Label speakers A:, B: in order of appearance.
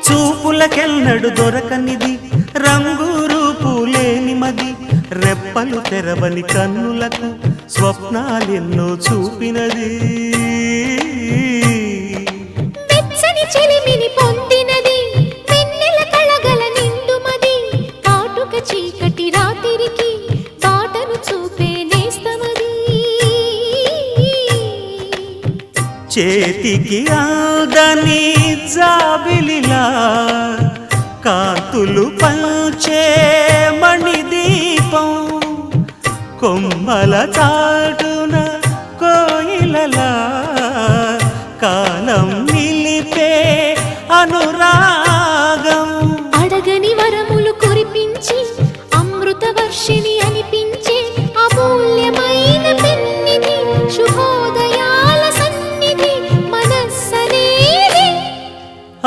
A: చూపులకెన్నడు దొరకనిది రంగు రూపు లేని మది రెప్పలు తెరవని కన్నులకు స్వప్నాలెన్నో చూపినది
B: వెచ్చని చెలిమిని పొందినది వెన్నెల కళగల నిండుమది కాటుక చీకటి రాత్రికి బాటను చూపే నేస్తమది
A: చేతికి ఆదని జాబిలిలా కాంతులు పంచే మణిదీపం కొమ్మల చాటున కోయిలలా కాలం నిలిపే అనురాగం